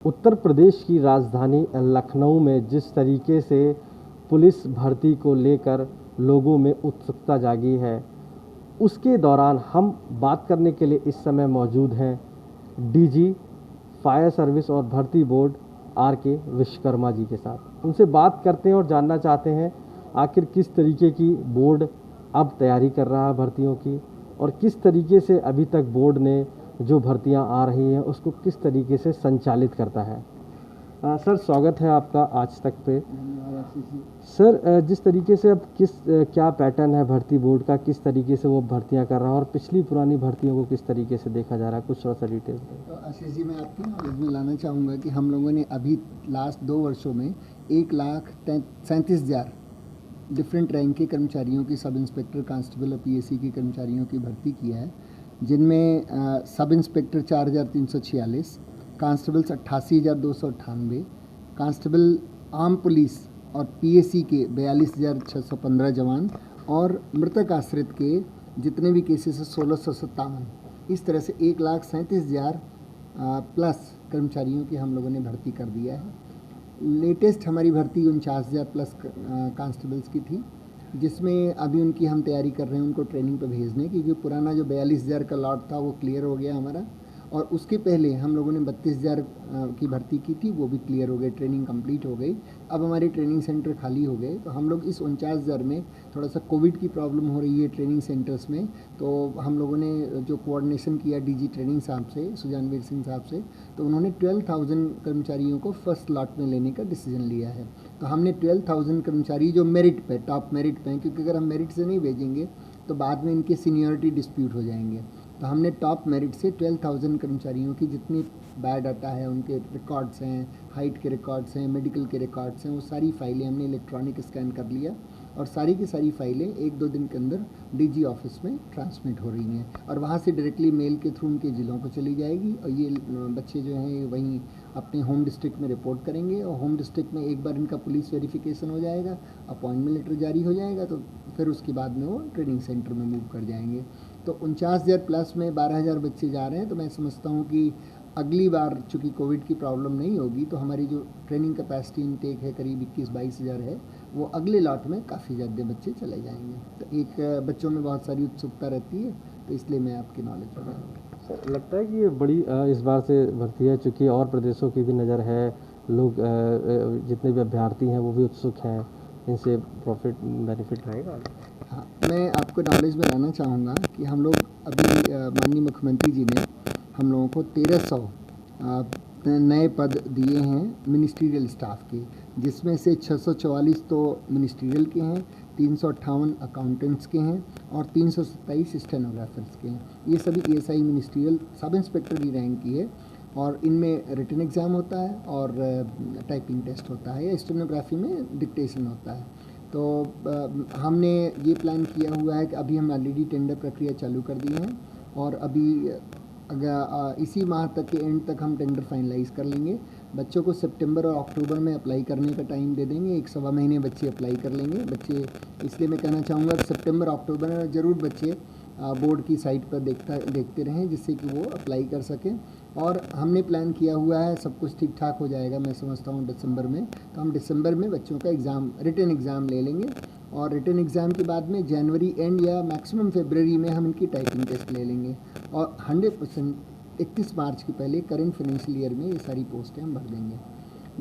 उत्तर प्रदेश की राजधानी लखनऊ में जिस तरीके से पुलिस भर्ती को लेकर लोगों में उत्सुकता जागी है, उसके दौरान हम बात करने के लिए इस समय मौजूद हैं डीजी फायर सर्विस और भर्ती बोर्ड आर के विश्वकर्मा जी के साथ। उनसे बात करते हैं और जानना चाहते हैं आखिर किस तरीके की बोर्ड अब तैयारी कर रहा है भर्तियों की, और किस तरीके से अभी तक बोर्ड ने जो भर्तियां आ रही हैं उसको किस तरीके से संचालित करता है। सर, स्वागत है आपका आज तक पे। सर, जिस तरीके से अब क्या पैटर्न है भर्ती बोर्ड का, किस तरीके से वो भर्तियां कर रहा है और पिछली पुरानी भर्तियों को किस तरीके से देखा जा रहा है, कुछ थोड़ा सा डिटेल। तो आशीष जी, मैं आपकी नॉलेज में लाना चाहूँगा कि हम लोगों ने अभी लास्ट 2 वर्षों में 1,37,000 डिफरेंट रैंक के कर्मचारियों की, सब इंस्पेक्टर, कांस्टेबल और पीएसी के कर्मचारियों की भर्ती किया है, जिनमें सब इंस्पेक्टर 4,346, कांस्टेबल्स 88,298, कांस्टेबल आम पुलिस और पीएसी के 42,615 जवान, और मृतक आश्रित के जितने भी केसेस है 1,657। इस तरह से 1,37,000 प्लस कर्मचारियों की हम लोगों ने भर्ती कर दिया है। लेटेस्ट हमारी भर्ती 49,000 प्लस कांस्टेबल्स की थी, जिसमें अभी उनकी हम तैयारी कर रहे हैं उनको ट्रेनिंग पे भेजने की, क्योंकि पुराना जो 42,000 का लॉट था वो क्लियर हो गया हमारा, और उसके पहले हम लोगों ने 32,000 की भर्ती की थी, वो भी क्लियर हो गई, ट्रेनिंग कंप्लीट हो गई। अब हमारे ट्रेनिंग सेंटर खाली हो गए, तो हम लोग इस 49,000 में, थोड़ा सा कोविड की प्रॉब्लम हो रही है ट्रेनिंग सेंटर्स में, तो हम लोगों ने जो कोऑर्डिनेशन किया डीजी ट्रेनिंग साहब से, सुजानवीर सिंह साहब से, तो उन्होंने 12,000 कर्मचारियों को फर्स्ट लॉट में लेने का डिसीजन लिया है। तो हमने 12,000 कर्मचारी जो मेरिट पे, टॉप मेरिट पे हैं, क्योंकि अगर हम मेरिट से नहीं भेजेंगे तो बाद में इनके सीनियरिटी डिस्प्यूट हो जाएंगे, तो हमने टॉप मेरिट से 12,000 कर्मचारियों की जितनी बायोडाटा है, उनके रिकॉर्ड्स हैं, हाइट के रिकॉर्ड्स हैं, मेडिकल के रिकॉर्ड्स हैं, वो सारी फाइलें हमने इलेक्ट्रॉनिक स्कैन कर लिया, और सारी की सारी फाइलें 1-2 दिन के अंदर डीजी ऑफिस में ट्रांसमिट हो रही हैं, और वहाँ से डायरेक्टली मेल के थ्रू उनके ज़िलों को चली जाएगी, और ये बच्चे जो हैं वहीं अपने होम डिस्ट्रिक्ट में रिपोर्ट करेंगे, और होम डिस्ट्रिक्ट में एक बार इनका पुलिस वेरिफिकेशन हो जाएगा, अपॉइंटमेंट लेटर जारी हो जाएगा, तो फिर उसके बाद में वो ट्रेनिंग सेंटर में मूव कर जाएंगे। तो 49,000 प्लस में 12,000 बच्चे जा रहे हैं, तो मैं समझता हूँ कि अगली बार चूँकि कोविड की प्रॉब्लम नहीं होगी, तो हमारी जो ट्रेनिंग कैपेसिटी इनटेक है करीब 21-22,000 है, वो अगले लॉट में काफ़ी ज़्यादा बच्चे चले जाएंगे। तो एक बच्चों में बहुत सारी उत्सुकता रहती है, तो इसलिए मैं आपकी नॉलेज बढ़ाऊँगा। सर, लगता है कि ये बड़ी इस बार से भर्ती है, चूँकि और प्रदेशों की भी नज़र है, लोग जितने भी अभ्यर्थी हैं वो भी उत्सुक हैं, इनसे प्रॉफिट बेनिफिट रहेगा। हाँ, मैं आपको नॉलेज में लाना चाहूँगा कि हम लोग अभी माननीय मुख्यमंत्री जी ने हम लोगों को 1,300 नए पद दिए हैं मिनिस्ट्रियल स्टाफ के, जिसमें से 644 तो मिनिस्ट्रियल के हैं, 358 अकाउंटेंट्स के हैं, और 327 स्टेनोग्राफर्स के हैं। ये सभी ESI मिनिस्ट्रियल सब इंस्पेक्टर की रैंक की है, और इनमें रिटन एग्ज़ाम होता है और टाइपिंग टेस्ट होता है, या स्टेनोग्राफी में डिक्टेशन होता है। तो हमने ये प्लान किया हुआ है कि अभी हम ऑलरेडी टेंडर प्रक्रिया चालू कर दी है, और अभी अगर इसी माह तक के एंड तक हम टेंडर फाइनलाइज कर लेंगे। बच्चों को सितंबर और अक्टूबर में अप्लाई करने का टाइम दे देंगे, 1-1.25 महीने बच्चे अप्लाई कर लेंगे। बच्चे, इसलिए मैं कहना चाहूँगा सितंबर अक्टूबर में ज़रूर बच्चे बोर्ड की साइट पर देखते रहें, जिससे कि वो अप्लाई कर सकें। और हमने प्लान किया हुआ है, सब कुछ ठीक ठाक हो जाएगा मैं समझता हूँ दिसंबर में, तो हम दिसंबर में बच्चों का एग्ज़ाम, रिटन एग्ज़ाम ले लेंगे, और रिटन एग्ज़ाम के बाद में जनवरी एंड या मैक्सिमम फरवरी में हम इनकी टाइपिंग टेस्ट ले लेंगे, और 100% 31 मार्च के पहले करंट फाइनेंशियल ईयर में ये सारी पोस्टें हम भर देंगे।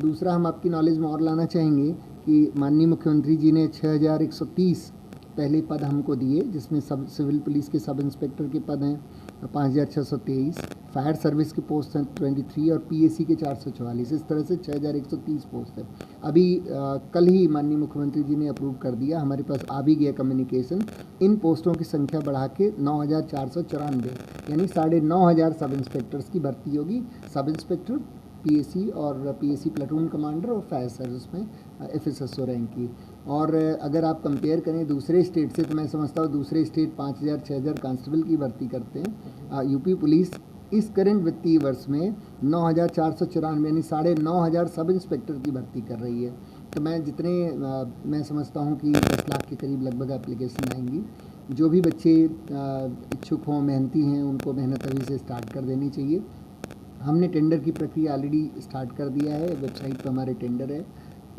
दूसरा, हम आपकी नॉलेज में और लाना चाहेंगे कि माननीय मुख्यमंत्री जी ने 6,130 पहले पद हमको दिए, जिसमें सब सिविल पुलिस के सब इंस्पेक्टर के पद हैं 5,623, फायर सर्विस के पोस्ट हैं 23, और पीएसी के 444, इस तरह से 6,130 पोस्ट है। अभी कल ही माननीय मुख्यमंत्री जी ने अप्रूव कर दिया, हमारे पास आ भी गया कम्युनिकेशन, इन पोस्टों की संख्या बढ़ा के 9,494, यानी 9,500 सब इंस्पेक्टर्स की भर्ती होगी। सब इंस्पेक्टर, पीएसी और पीएसी प्लाटून कमांडर, और फायर सर्विस में FSSO रैंक की। और अगर आप कंपेयर करें दूसरे स्टेट से, तो मैं समझता हूँ दूसरे स्टेट 5,000-6,000 कांस्टेबल की भर्ती करते हैं। यूपी पुलिस इस करंट वित्तीय वर्ष में 9,494 यानी 9,500 सब इंस्पेक्टर की भर्ती कर रही है। तो मैं समझता हूँ कि 10 लाख के करीब लगभग एप्लीकेशन आएंगी। जो भी बच्चे इच्छुक हों, मेहनती हैं, उनको मेहनत अभी से स्टार्ट कर देनी चाहिए। हमने टेंडर की प्रक्रिया ऑलरेडी स्टार्ट कर दिया है, वेबसाइट पर हमारे टेंडर है।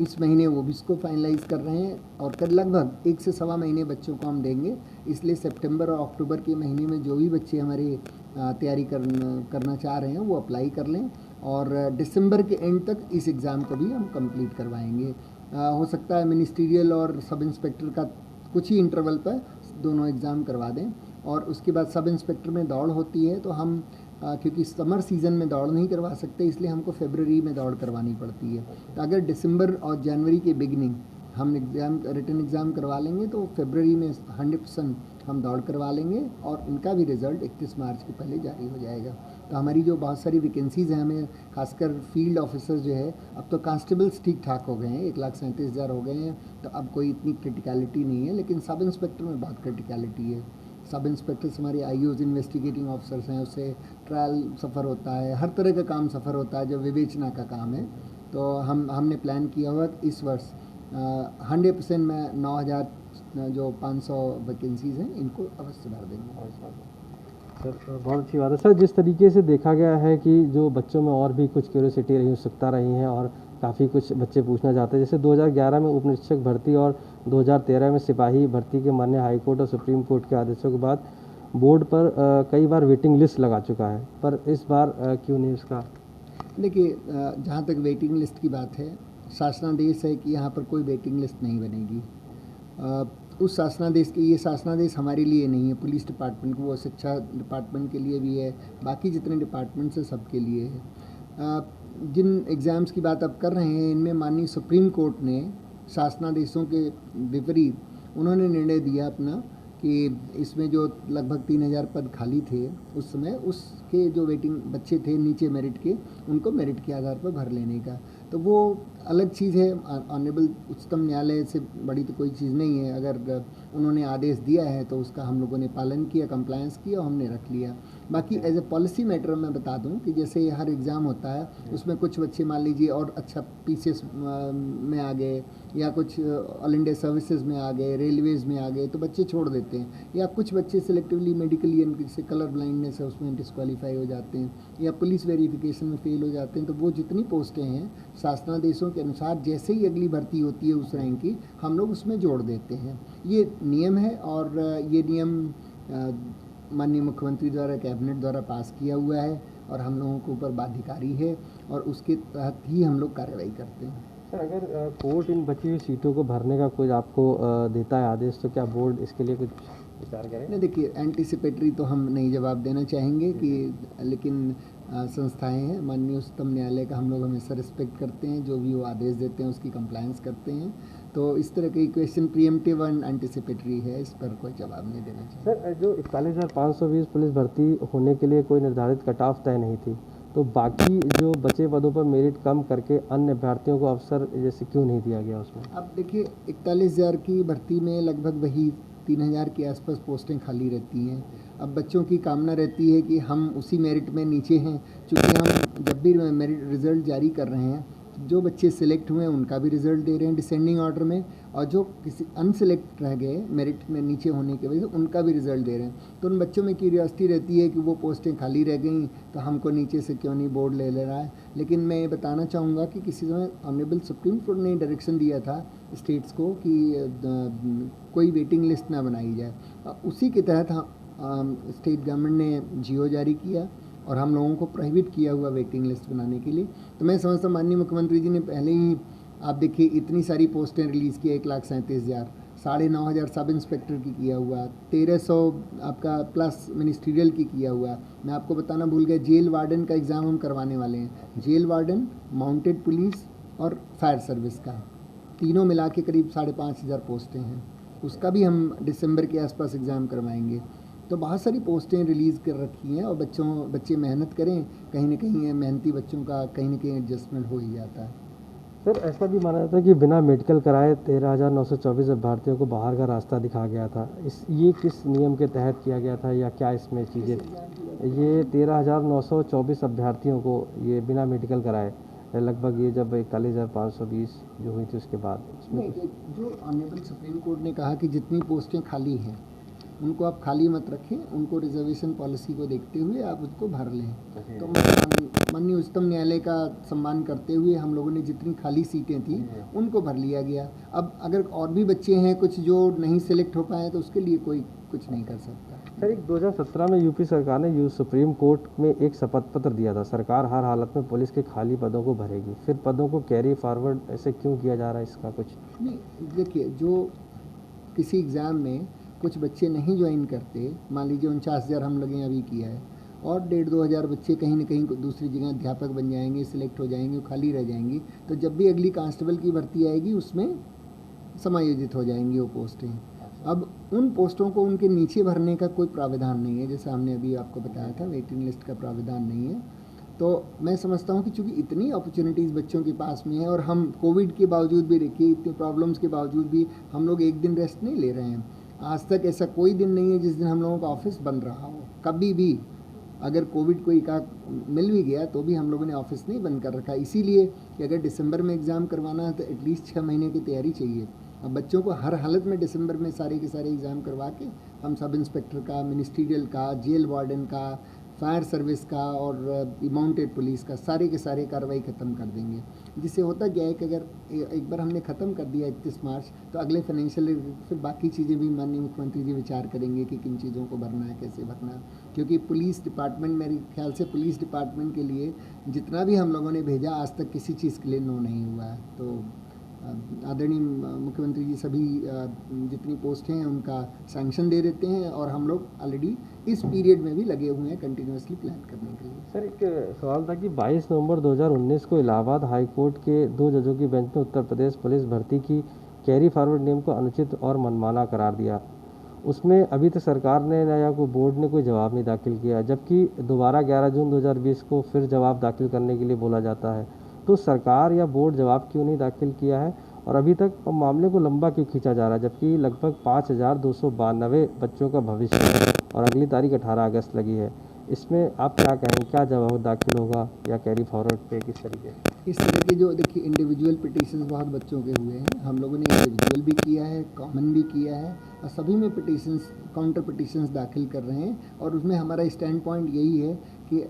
इस महीने वो भी इसको फाइनलाइज कर रहे हैं और कल लगभग 1 से सवा महीने बच्चों को हम देंगे। इसलिए सितंबर और अक्टूबर के महीने में जो भी बच्चे हमारे तैयारी करना चाह रहे हैं वो अप्लाई कर लें और दिसंबर के एंड तक इस एग्ज़ाम को भी हम कंप्लीट करवाएंगे। हो सकता है मिनिस्ट्रियल और सब इंस्पेक्टर का कुछ ही इंटरवल पर दोनों एग्ज़ाम करवा दें और उसके बाद सब इंस्पेक्टर में दौड़ होती है, तो हम क्योंकि समर सीज़न में दौड़ नहीं करवा सकते, इसलिए हमको फरवरी में दौड़ करवानी पड़ती है। तो अगर दिसंबर और जनवरी के बिगनिंग हम रिटन एग्ज़ाम करवा लेंगे तो फरवरी में 100% हम दौड़ करवा लेंगे और इनका भी रिज़ल्ट 31 मार्च के पहले जारी हो जाएगा। तो हमारी जो बहुत सारी वैकेंसीज़ हैं, हमें खासकर फील्ड ऑफिसर्स जो है, अब तो कांस्टेबल्स ठीक ठाक हो गए हैं, 1,37,000 हो गए हैं, तो अब कोई इतनी क्रिटिकलिटी नहीं है, लेकिन सब इंस्पेक्टर में बहुत क्रिटिकलिटी है। सब इंस्पेक्टर्स हमारे आईओज इन्वेस्टिगेटिंग ऑफिसर्स हैं, उससे ट्रायल सफ़र होता है, हर तरह का काम सफ़र होता है जो विवेचना का काम है। तो हमने प्लान किया हुआ कि इस वर्ष 100% में 9,000 जो 500 वैकेंसीज़ हैं इनको अवश्य भर देंगे। सर बहुत अच्छी बात है सर। जिस तरीके से देखा गया है कि जो बच्चों में और भी कुछ क्यूरियोसिटी रही, उत्सुकता रही है और काफ़ी कुछ बच्चे पूछना चाहते हैं, जैसे 2011 में उप निरीक्षक भर्ती और 2013 में सिपाही भर्ती के माननीय हाई कोर्ट और सुप्रीम कोर्ट के आदेशों के बाद बोर्ड पर कई बार वेटिंग लिस्ट लगा चुका है, पर इस बार क्यों नहीं उसका? देखिए, जहाँ तक वेटिंग लिस्ट की बात है, शासनादेश है कि यहाँ पर कोई वेटिंग लिस्ट नहीं बनेगी। उस शासनादेश के, ये शासनादेश हमारे लिए नहीं है, पुलिस डिपार्टमेंट को, वो शिक्षा डिपार्टमेंट के लिए भी है, बाकी जितने डिपार्टमेंट्स हैं सबके लिए है। जिन एग्ज़ाम्स की बात आप कर रहे हैं, इनमें माननीय सुप्रीम कोर्ट ने शासनादेशों के विपरीत उन्होंने निर्णय दिया अपना कि इसमें जो लगभग 3,000 पद खाली थे उस समय, उसके जो वेटिंग बच्चे थे नीचे मेरिट के, उनको मेरिट के आधार पर भर लेने का। तो वो अलग चीज़ है, ऑनरेबल उच्चतम न्यायालय से बड़ी तो कोई चीज़ नहीं है। अगर उन्होंने आदेश दिया है तो उसका हम लोगों ने पालन किया, कंप्लायंस किया और हमने रख लिया। बाकी एज ए पॉलिसी मैटर मैं बता दूं कि जैसे हर एग्ज़ाम होता है, उसमें कुछ बच्चे मान लीजिए और अच्छा पीसीएस में आ गए या कुछ ऑल इंडिया सर्विसेज में आ गए, रेलवेज़ में आ गए, तो बच्चे छोड़ देते हैं, या कुछ बच्चे सिलेक्टिवली मेडिकली जैसे कलर ब्लाइंडनेस है उसमें डिस्क्वालीफाई हो जाते हैं, या पुलिस वेरिफिकेशन में फेल हो जाते हैं। तो वो जितनी पोस्टें हैं शासनादेशों के अनुसार जैसे ही अगली भर्ती होती है उस रैंक की, हम लोग उसमें जोड़ देते हैं। ये नियम है और ये नियम माननीय मुख्यमंत्री द्वारा, कैबिनेट द्वारा पास किया हुआ है और हम लोगों के ऊपर बाध्यकारी है और उसके तहत ही हम लोग कार्रवाई करते हैं। सर, अगर कोर्ट इन बची हुई सीटों को भरने का कोई आपको देता है आदेश, तो क्या बोर्ड इसके लिए कुछ विचार करें? नहीं, देखिए, एंटीसिपेटरी तो हम नहीं जवाब देना चाहेंगे कि, लेकिन संस्थाएं हैं, माननीय उच्चतम न्यायालय का हम लोग हमेशा रिस्पेक्ट करते हैं, जो भी वो आदेश देते हैं उसकी कंप्लायंस करते हैं। तो इस तरह की क्वेश्चन प्रीएम्प्टिव एंड एंटीसिपेटरी है, इस पर कोई जवाब नहीं देना चाहिए। सर, जो 41,520 पुलिस भर्ती होने के लिए कोई निर्धारित कट ऑफ तय नहीं थी, तो बाकी जो बचे पदों पर मेरिट कम करके अन्य अभ्यर्थियों को अवसर जैसे क्यों नहीं दिया गया उसमें? अब देखिए, 41,000 की भर्ती में लगभग वही 3,000 के आसपास पोस्टें खाली रहती हैं। अब बच्चों की कामना रहती है कि हम उसी मेरिट में नीचे हैं, चूँकि हम जब भी मेरिट रिज़ल्ट जारी कर रहे हैं, जो बच्चे सिलेक्ट हुए हैं उनका भी रिज़ल्ट दे रहे हैं डिसेंडिंग ऑर्डर में, और जो किसी अनसिलेक्ट रह गए मेरिट में नीचे होने की वजह से उनका भी रिज़ल्ट दे रहे हैं। तो उन बच्चों में क्यूरियोसिटी रहती है कि वो पोस्टें खाली रह गई तो हमको नीचे से क्यों नहीं बोर्ड ले रहा है। लेकिन मैं ये बताना चाहूँगा कि किसी समय ऑनरेबल सुप्रीम कोर्ट ने डायरेक्शन दिया था स्टेट्स को कि कोई वेटिंग लिस्ट ना बनाई जाए। उसी के तहत स्टेट गवर्नमेंट ने जीओ जारी किया और हम लोगों को प्रोहिबिट किया हुआ वेटिंग लिस्ट बनाने के लिए। तो मैं समझता हूँ माननीय मुख्यमंत्री जी ने पहले ही, आप देखिए, इतनी सारी पोस्टें रिलीज़ की, 1,37,000, 9,500 सब इंस्पेक्टर की किया हुआ, 1,300 आपका प्लस मिनिस्ट्रियल की किया हुआ। मैं आपको बताना भूल गया, जेल वार्डन का एग्ज़ाम हम करवाने वाले हैं। जेल वार्डन, माउंटेड पुलिस और फायर सर्विस का, तीनों मिला के करीब 5,500 पोस्टें हैं, उसका भी हम दिसंबर के आसपास एग्ज़ाम करवाएंगे। तो बहुत सारी पोस्टें रिलीज़ कर रखी हैं और बच्चे मेहनत करें, कहीं ना कहीं मेहनती बच्चों का कहीं ना कहीं एडजस्टमेंट हो ही जाता है। सर, ऐसा भी माना जाता है कि बिना मेडिकल कराए 13,924 अभ्यर्थियों को बाहर का रास्ता दिखा गया था। ये किस नियम के तहत किया गया था या क्या इसमें चीज़ें? ये 13,924 अभ्यर्थियों को ये बिना मेडिकल कराए, लगभग ये जब 41,520 जो हुई थी उसके बाद नहीं, जो ऑनरेबल सुप्रीम कोर्ट ने कहा कि जितनी पोस्टें खाली हैं उनको आप खाली मत रखें, उनको रिजर्वेशन पॉलिसी को देखते हुए आप उसको भर लें। तो माननीय उच्चतम न्यायालय का सम्मान करते हुए हम लोगों ने जितनी खाली सीटें थी उनको भर लिया गया। अब अगर और भी बच्चे हैं कुछ जो नहीं सिलेक्ट हो पाए तो उसके लिए कोई कुछ नहीं कर सकता। सर, एक 2017 में यूपी सरकार ने सुप्रीम कोर्ट में एक शपथ पत्र दिया था, सरकार हर हालत में पुलिस के खाली पदों को भरेगी। फिर पदों को कैरी फॉरवर्ड ऐसे क्यों किया जा रहा है, इसका कुछ? नहीं, देखिए, जो किसी एग्ज़ाम में कुछ बच्चे नहीं ज्वाइन करते, मान लीजिए 49,000 हम लोगों ने अभी किया है, और 1,500-2 हज़ार बच्चे कहीं ना कहीं दूसरी जगह अध्यापक बन जाएंगे, सिलेक्ट हो जाएंगे, खाली रह जाएंगी, तो जब भी अगली कांस्टेबल की भर्ती आएगी उसमें समायोजित हो जाएंगी वो पोस्टें। अब उन पोस्टों को उनके नीचे भरने का कोई प्रावधान नहीं है, जैसे हमने अभी आपको बताया था, वेटिंग लिस्ट का प्रावधान नहीं है। तो मैं समझता हूँ कि चूँकि इतनी अपॉर्चुनिटीज़ बच्चों के पास में है, और हम कोविड के बावजूद भी, देखिए, इतनी प्रॉब्लम्स के बावजूद भी हम लोग एक दिन रेस्ट नहीं ले रहे हैं। आज तक ऐसा कोई दिन नहीं है जिस दिन हम लोगों का ऑफिस बंद रहा हो, कभी भी। अगर कोविड कोई का मिल भी गया तो भी हम लोगों ने ऑफिस नहीं बंद कर रखा, इसीलिए कि अगर दिसंबर में एग्ज़ाम करवाना है तो एटलीस्ट 6 महीने की तैयारी चाहिए। अब बच्चों को हर हालत में दिसंबर में सारे के सारे एग्ज़ाम करवा के हम सब इंस्पेक्टर का, मिनिस्ट्रियल का, जेल वार्डन का, फायर सर्विस का और माउंटेड पुलिस का सारे के सारे कार्रवाई ख़त्म कर देंगे। जिससे होता क्या है कि अगर एक बार हमने ख़त्म कर दिया 31 मार्च, तो अगले फाइनेंशियल फिर बाकी चीज़ें भी माननीय मुख्यमंत्री जी विचार करेंगे कि किन चीज़ों को भरना है, कैसे भरना है। क्योंकि पुलिस डिपार्टमेंट, मेरे ख्याल से पुलिस डिपार्टमेंट के लिए जितना भी हम लोगों ने भेजा, आज तक किसी चीज़ के लिए नो नहीं हुआ है। तो आदरणीय मुख्यमंत्री जी सभी जितनी पोस्ट हैं उनका सैंक्शन दे देते हैं, और हम लोग ऑलरेडी इस पीरियड में भी लगे हुए हैं कंटिन्यूसली प्लान करने के लिए। सर, एक सवाल था कि 22 नवंबर 2019 को इलाहाबाद हाई कोर्ट के 2 जजों की बेंच ने उत्तर प्रदेश पुलिस भर्ती की कैरी फॉरवर्ड नियम को अनुचित और मनमाना करार दिया। उसमें अभी तक सरकार ने या कोई बोर्ड ने कोई जवाब नहीं दाखिल किया, जबकि दोबारा 11 जून 2020 को फिर जवाब दाखिल करने के लिए बोला जाता है। तो सरकार या बोर्ड जवाब क्यों नहीं दाखिल किया है, और अभी तक मामले को लंबा क्यों खींचा जा रहा है, जबकि लगभग 5,292 बच्चों का भविष्य है और अगली तारीख 18 अगस्त लगी है? इसमें आप क्या कहेंगे, क्या जवाब दाखिल होगा या कैरी फॉरवर्ड पे किस तरीके? इस तरह के जो, देखिए, इंडिविजुअल पिटिशंस बहुत बच्चों के हुए हैं, हम लोगों ने इंडिविजुअल भी किया है, कॉमन भी किया है, और सभी में पिटिशंस, काउंटर पिटिशंस दाखिल कर रहे हैं। और उसमें हमारा स्टैंड पॉइंट यही है कि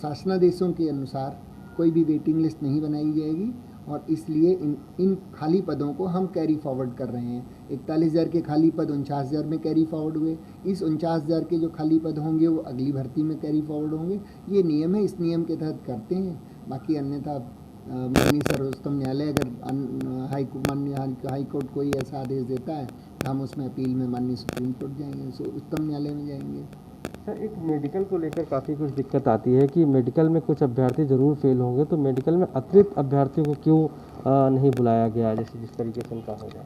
शासनादेशों के अनुसार कोई भी वेटिंग लिस्ट नहीं बनाई जाएगी, और इसलिए इन खाली पदों को हम कैरी फॉरवर्ड कर रहे हैं। 41,000 के खाली पद 49,000 में कैरी फॉरवर्ड हुए, इस 49,000 के जो खाली पद होंगे वो अगली भर्ती में कैरी फॉरवर्ड होंगे। ये नियम है, इस नियम के तहत करते हैं। बाकी अन्यथा माननीय सर्वोच्चतम न्यायालय, अगर माननीय हाई कोर्ट कोई ऐसा आदेश देता है तो हम उसमें अपील में माननीय सुप्रीम कोर्ट जाएंगे, उच्चतम न्यायालय में जाएंगे। सर, एक मेडिकल को लेकर काफ़ी कुछ दिक्कत आती है कि मेडिकल में कुछ अभ्यर्थी ज़रूर फेल होंगे, तो मेडिकल में अतिरिक्त अभ्यर्थियों को क्यों नहीं बुलाया गया, जैसे जिस तरीके से उनका हो जाए?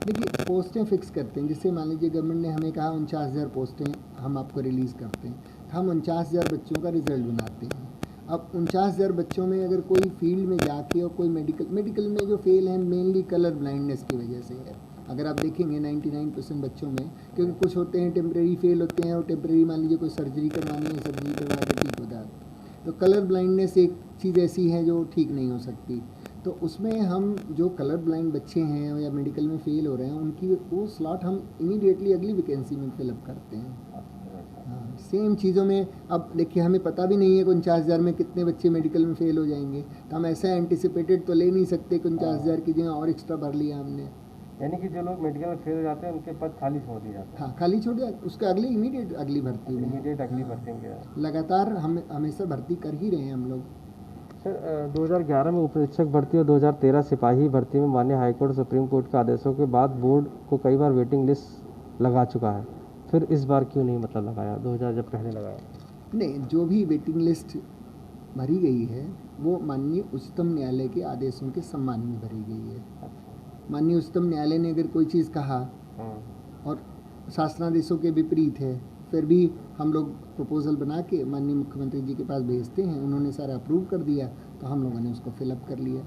देखिए, पोस्टें फिक्स करते हैं। जैसे मान लीजिए गवर्नमेंट ने हमें कहा 49,000 पोस्टें हम आपको रिलीज़ करते हैं, हम 49,000 बच्चों का रिजल्ट बनाते हैं। अब 49,000 बच्चों में अगर कोई फील्ड में जाके और कोई मेडिकल में जो फेल हैं, मेनली कलर ब्लाइंडनेस की वजह से है। अगर आप देखेंगे 99% बच्चों में, क्योंकि कुछ होते हैं टेम्प्रेरी फेल होते हैं, और टेम्प्रेरी मान लीजिए कोई सर्जरी करवानी है, सर्जरी करवा के ठीक होता है। तो कलर ब्लाइंडनेस एक चीज़ ऐसी है जो ठीक नहीं हो सकती। तो उसमें हम जो कलर ब्लाइंड बच्चे हैं या मेडिकल में फ़ेल हो रहे हैं, उनकी वो स्लॉट हम इमीडिएटली अगली वैकेंसी में फिलअप करते हैं। हाँ, सेम चीज़ों में अब देखिए, हमें पता भी नहीं है कि 49,000 में कितने बच्चे मेडिकल में फ़ेल हो जाएंगे, तो हम ऐसा एंटिसिपेटेड तो ले नहीं सकते कि 49,000 की जगह और एक्स्ट्रा भर लिया हमने। यानी कि जो लोग मेडिकल में फेल हो जाते हैं उनके पद खाली छोड़ दिए जाते हैं? हाँ, खाली छोड़ दिया, उसके अगले इमीडिएट अगली भर्ती में, इमीडिएट अगली भर्ती में लगातार हम हमेशा भर्ती कर ही रहे हैं हम लोग। सर, 2011 में उप निरीक्षक भर्ती और 2013 सिपाही भर्ती में माननीय हाईकोर्ट सुप्रीम कोर्ट के आदेशों के बाद बोर्ड को कई बार वेटिंग लिस्ट लगा चुका है, फिर इस बार क्यों नहीं लगाया, 2000 जब पहले लगाया? नहीं, जो भी वेटिंग लिस्ट भरी गई है वो माननीय उच्चतम न्यायालय के आदेशों के सम्मान में भरी गई है। माननीय उच्चतम न्यायालय ने अगर कोई चीज़ कहा और शासनादेशों के विपरीत है, फिर भी हम लोग प्रपोजल बना के माननीय मुख्यमंत्री जी के पास भेजते हैं, उन्होंने सारा अप्रूव कर दिया तो हम लोगों ने उसको फिलअप कर लिया।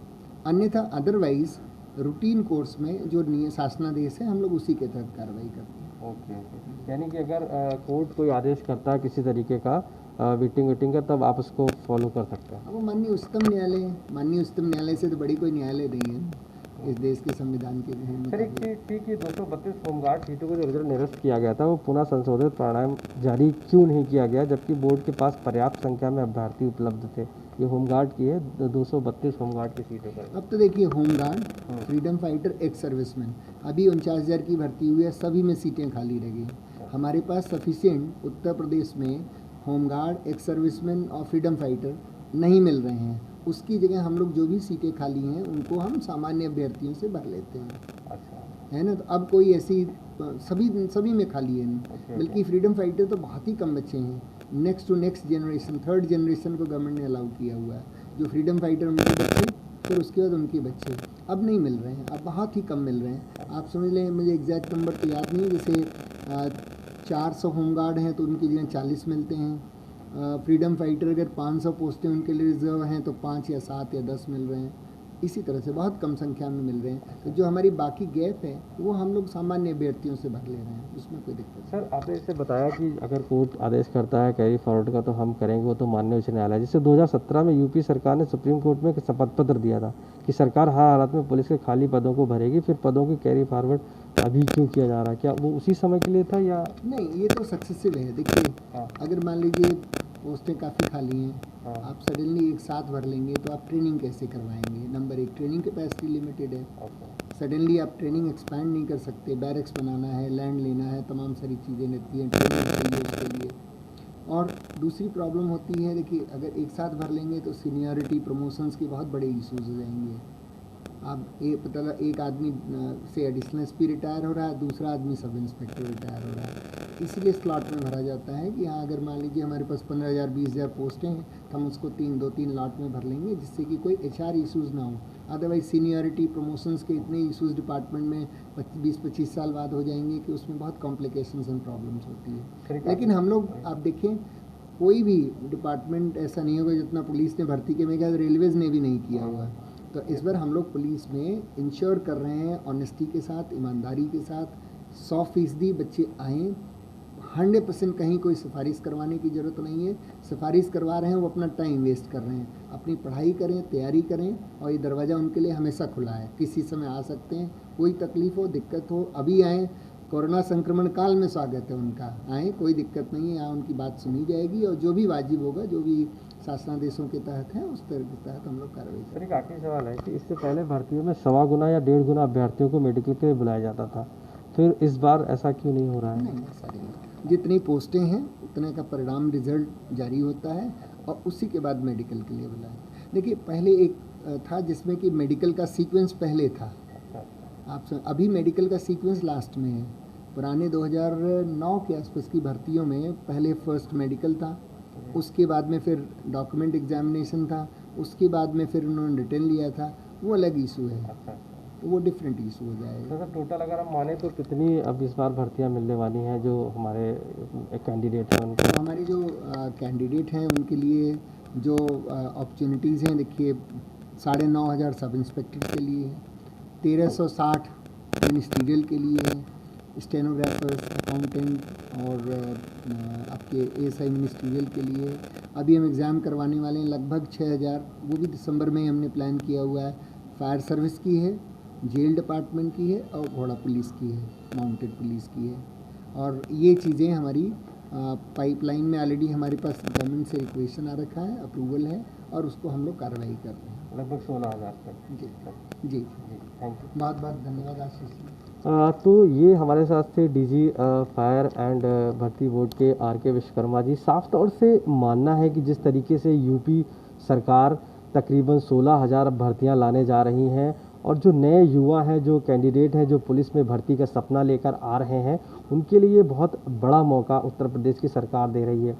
अन्यथा अदरवाइज़ रूटीन कोर्स में जो शासनादेश है हम लोग उसी के तहत कार्रवाई करते हैं। ओके, यानी कि अगर कोर्ट कोई आदेश करता है किसी तरीके का वेटिंग का, तब आप उसको फॉलो कर सकते हैं? अब वो माननीय उच्चतम न्यायालय है, माननीय उच्चतम न्यायालय से तो बड़ी कोई न्यायालय नहीं है। इस देश के संविधान के सर एक चीज थी कि 232 होमगार्ड सीटों को जो रिजल्ट निरस्त किया गया था वो पुनः संशोधित परिणाम जारी क्यों नहीं किया गया, जबकि बोर्ड के पास पर्याप्त संख्या में अभ्यर्थी उपलब्ध थे। ये होमगार्ड की है 232 होमगार्ड की सीटों पर। अब तो देखिए home guard, freedom fighter, ex serviceman, अभी 49,000 की भर्ती हुई है, सभी में सीटें खाली रह गई। हमारे पास सफिशिएंट उत्तर प्रदेश में होमगार्ड, एक्स सर्विसमैन और फ्रीडम फाइटर नहीं मिल रहे हैं। उसकी जगह हम लोग जो भी सीटें खाली हैं उनको हम सामान्य अभ्यर्थियों से भर लेते हैं, अच्छा है ना। तो अब कोई ऐसी सभी में खाली है नहीं, बल्कि फ्रीडम फाइटर तो बहुत ही कम बच्चे हैं। Next to next generation, third generation को गवर्नमेंट ने अलाउ किया हुआ है। जो फ्रीडम फाइटर उनके बच्चे, फिर उसके बाद उनके बच्चे अब नहीं मिल रहे हैं, अब बहुत ही कम मिल रहे हैं। आप समझ लें, मुझे एग्जैक्ट नंबर तो याद नहीं, जैसे 400 होमगार्ड हैं तो उनकी जगह 40 मिलते हैं। फ्रीडम फाइटर अगर 500 पोस्टें उनके लिए रिजर्व हैं तो 5 या 7 या 10 मिल रहे हैं। इसी तरह से बहुत कम संख्या में मिल रहे हैं। तो जो हमारी बाकी गैप है वो हम लोग सामान्य अभ्यर्थियों से भर ले रहे हैं, उसमें कोई दिक्कत नहीं। सर आपने इससे बताया कि अगर कोर्ट आदेश करता है कैरी फॉरवर्ड का तो हम करेंगे, वो तो माननीय उच्च न्यायालय। जिससे 2017 में यूपी सरकार ने सुप्रीम कोर्ट में एक शपथ पत्र दिया था कि सरकार हर हालत में पुलिस के खाली पदों को भरेगी, फिर पदों की कैरी फॉरवर्ड अभी क्यों किया जा रहा है? क्या वो उसी समय के लिए था या नहीं? ये तो सक्सेसिव है। देखिए, अगर मान लीजिए पोस्टें काफ़ी खाली हैं, आप सडनली एक साथ भर लेंगे तो आप ट्रेनिंग कैसे करवाएंगे? नंबर एक, ट्रेनिंग कैपेसिटी लिमिटेड है। सडनली आप ट्रेनिंग एक्सपैंड नहीं कर सकते। बैरक्स बनाना है, लैंड लेना है, तमाम सारी चीज़ें रहती हैं, ट्रेनिंग चाहिए उसके लिए। और दूसरी प्रॉब्लम होती है, देखिए अगर एक साथ भर लेंगे तो सीनियरिटी, प्रमोशंस के बहुत बड़े इशूज़ हो जाएंगे। अब एक आदमी से एडिशनल एसपी रिटायर हो रहा है, दूसरा आदमी सब इंस्पेक्टर रिटायर हो रहा है, इसलिए स्लॉट में भरा जाता है कि हाँ, अगर मान लीजिए हमारे पास 15,000 20,000 पोस्टें हैं तो हम उसको 2-3 लॉट में भर लेंगे, जिससे कि कोई एचआर इशूज़ ना हो। अदरवाइज सीनियरिटी, प्रमोशंस के इतने इशूज़ डिपार्टमेंट में 20-25 साल बाद हो जाएंगे कि उसमें बहुत कॉम्प्लिकेशंस एंड प्रॉब्लम्स होती है। लेकिन हम लोग, आप देखें, कोई भी डिपार्टमेंट ऐसा नहीं होगा जितना पुलिस ने भर्ती के, मेरे ख्याल रेलवेज़ ने भी नहीं किया हुआ। तो इस बार हम लोग पुलिस में इंश्योर कर रहे हैं ऑनेस्टी के साथ, ईमानदारी के साथ, 100% बच्चे आएँ। 100% कहीं कोई सिफारिश करवाने की ज़रूरत नहीं है। सिफारिश करवा रहे हैं वो अपना टाइम वेस्ट कर रहे हैं। अपनी पढ़ाई करें, तैयारी करें, और ये दरवाज़ा उनके लिए हमेशा खुला है, किसी समय आ सकते हैं। कोई तकलीफ़ हो, दिक्कत हो, अभी आएँ। कोरोना संक्रमण काल में स्वागत है उनका, आएँ, कोई दिक्कत नहीं है। यहाँ उनकी बात सुनी जाएगी और जो भी वाजिब होगा, जो भी शासनादेशों के तहत है, उस तरह के तहत हम लोग कार्रवाई करेंगे। सर एक आखिरी सवाल है कि इससे पहले भर्तियों में 1.25 गुना या 1.5 गुना अभ्यर्थियों को मेडिकल के लिए बुलाया जाता था, फिर इस बार ऐसा क्यों नहीं हो रहा है? नहीं, ऐसा नहीं। जितनी पोस्टें हैं उतने का परिणाम रिजल्ट जारी होता है और उसी के बाद मेडिकल के लिए बुलाएं। देखिए, पहले एक था जिसमें कि मेडिकल का सीक्वेंस पहले था, अभी मेडिकल का सीक्वेंस लास्ट में है। पुराने 2009 के आसपास की भर्तियों में पहले फर्स्ट मेडिकल था, उसके बाद में फिर डॉक्यूमेंट एग्जामिनेशन था, उसके बाद में फिर उन्होंने रिटर्न लिया था। वो अलग इशू है, तो वो डिफरेंट इशू हो जाएगा। तो सर टोटल अगर हम माने तो कितनी अब इस बार भर्तियां मिलने वाली हैं जो हमारे कैंडिडेट हैं उनको? तो हमारे जो कैंडिडेट हैं उनके लिए जो अपॉर्चुनिटीज़ हैं, देखिए 9,500 सब इंस्पेक्टर के लिए है, 1,360 मिनिस्ट्रियल के लिए है, स्टेनोग्राफर्स, अकाउंटेंट और आपके एएसआई मिनिस्ट्रियल के लिए। अभी हम एग्ज़ाम करवाने वाले हैं लगभग 6,000, वो भी दिसंबर में हमने प्लान किया हुआ है। फायर सर्विस की है, जेल डिपार्टमेंट की है और घोड़ा पुलिस की है, माउंटेड पुलिस की है। और ये चीज़ें हमारी पाइपलाइन में ऑलरेडी हमारे पास गवर्नमेंट से रिक्वेशन आ रखा है, अप्रूवल है, और उसको हम लोग कार्रवाई कर रहे हैं। लगभग 16,000 तक। जी जी, थैंक यू। बहुत बहुत धन्यवाद आशीष जी। तो ये हमारे साथ थे डीजी फायर एंड भर्ती बोर्ड के आर.के. विश्वकर्मा जी। साफ तौर से मानना है कि जिस तरीके से यूपी सरकार तकरीबन 16,000 भर्तियां लाने जा रही हैं और जो नए युवा हैं, जो कैंडिडेट हैं, जो पुलिस में भर्ती का सपना लेकर आ रहे हैं, उनके लिए बहुत बड़ा मौका उत्तर प्रदेश की सरकार दे रही है।